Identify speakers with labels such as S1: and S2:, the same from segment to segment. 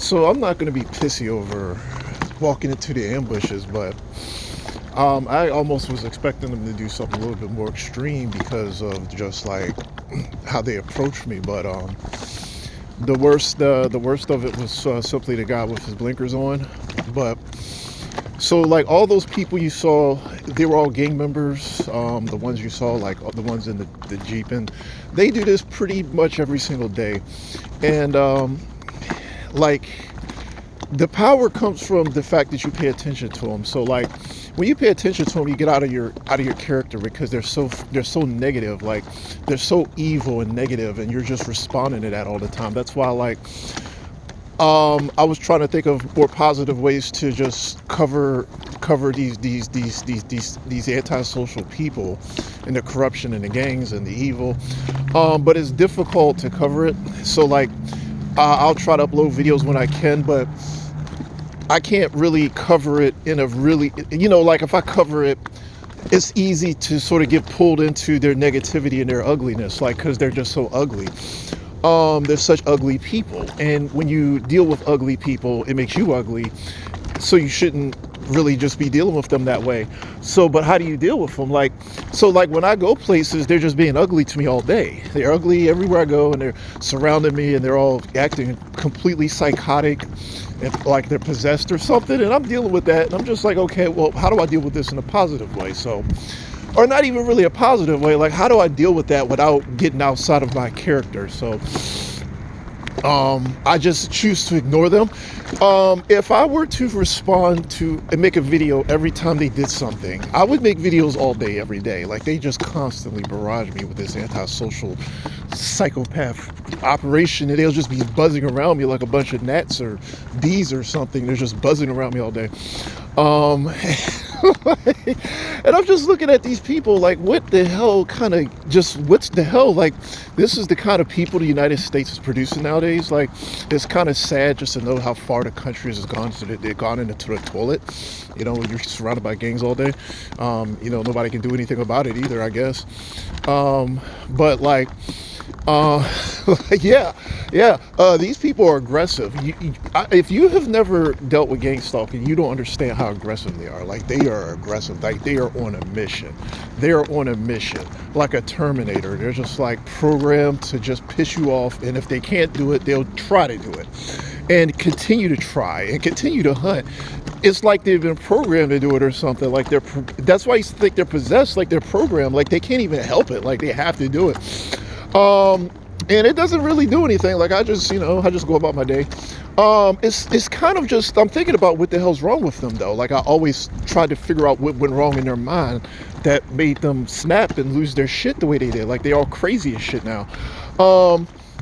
S1: So I'm not going to be pissy over walking into the ambushes, but I almost was expecting them to do something a little bit more extreme because of just like how they approached me. But the worst of it was simply the guy with his blinkers on. But so like all those people you saw, they were all gang members. The ones you saw, like the ones in the Jeep, and they do this pretty much every single day. And like the power comes from the fact that you pay attention to them. So like when you pay attention to them, you get out of your character because they're so negative. Like they're so evil and negative, and you're just responding to that all the time. That's why like I was trying to think of more positive ways to just cover these antisocial people and the corruption and the gangs and the evil. But it's difficult to cover it. So like I'll try to upload videos when I can, but I can't really cover it in a really, like if I cover it, it's easy to sort of get pulled into their negativity and their ugliness, like because they're just so ugly. They're such ugly people, and when you deal with ugly people, it makes you ugly. So you shouldn't really just be dealing with them that way. So, but how do you deal with them? Like, so like when I go places, they're just being ugly to me all day. They're ugly everywhere I go, and they're surrounding me, and they're all acting completely psychotic, and like they're possessed or something. And I'm dealing with that, and I'm just like, okay, well, how do I deal with this in a positive way? So, or not even really a positive way. Like, how do I deal with that without getting outside of my character? So, I just choose to ignore them. If I were to respond to and make a video every time they did something, I would make videos all day, every day. Like they just constantly barrage me with this antisocial psychopath operation, and they'll just be buzzing around me like a bunch of gnats or bees or something. They're just buzzing around me all day. Um, and I'm just looking at these people like, what the hell what's the hell? Like, this is the kind of people the United States is producing nowadays. Like, it's kind of sad just to know how far the country has gone, so that they've gone into the toilet. You're surrounded by gangs all day. Nobody can do anything about it either, I guess. But like, yeah, yeah. These people are aggressive. If you have never dealt with gang stalking, you don't understand how aggressive they are. Like they are aggressive. Like they are on a mission. They are on a mission, like a Terminator. They're just like programmed to just piss you off. And if they can't do it, they'll try to do it, and continue to try and continue to hunt. It's like they've been programmed to do it or something. Like that's why you think they're possessed. Like they're programmed. Like they can't even help it. Like they have to do it. And it doesn't really do anything. Like I just go about my day. It's kind of just, I'm thinking about what the hell's wrong with them though. Like I always try to figure out what went wrong in their mind that made them snap and lose their shit the way they did. Like they all crazy as shit now.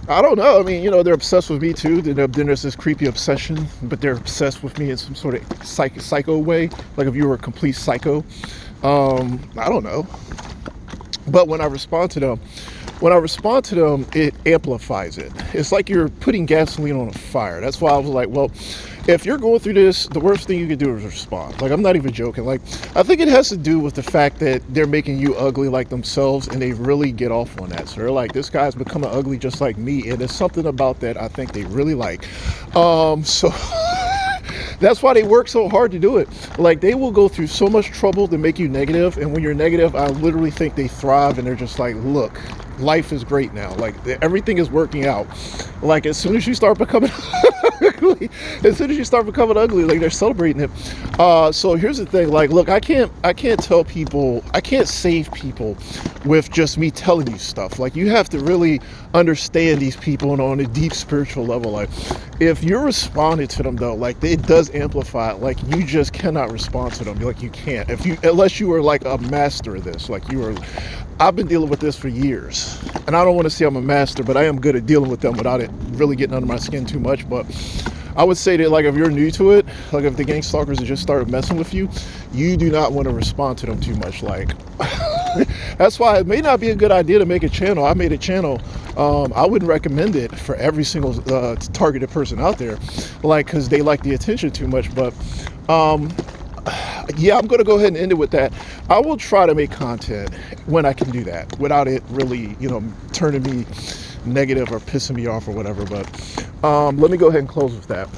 S1: I don't know. I mean, they're obsessed with me too. Then there's this creepy obsession, but they're obsessed with me in some sort of psycho way. Like if you were a complete psycho. I don't know. But when I respond to them, it amplifies it. It's like you're putting gasoline on a fire. That's why I was like, well, if you're going through this, the worst thing you can do is respond. Like, I'm not even joking. Like, I think it has to do with the fact that they're making you ugly like themselves, and they really get off on that. So they're like, this guy's becoming ugly just like me, and there's something about that I think they really like. So that's why they work so hard to do it. Like they will go through so much trouble to make you negative, and when you're negative, I literally think they thrive, and they're just like, look, life is great now. Like everything is working out. Like as soon as you start becoming ugly, like they're celebrating it. So here's the thing. Like, look, I can't tell people, I can't save people with just me telling you stuff. Like you have to really understand these people on a deep spiritual level. Like if you're responding to them though, like it does amplify it. Like you just cannot respond to them. Like you can't, unless you are like a master of this. Like I've been dealing with this for years, and I don't want to say I'm a master, but I am good at dealing with them without it really getting under my skin too much. But I would say that, like, if you're new to it, like if the gang stalkers have just started messing with you, you do not want to respond to them too much. Like, that's why it may not be a good idea to make a channel. I made a channel. I wouldn't recommend it for every single targeted person out there, like, because they like the attention too much. But yeah, I'm going to go ahead and end it with that. I will try to make content when I can do that without it really, turning me negative or pissing me off or whatever. But let me go ahead and close with that.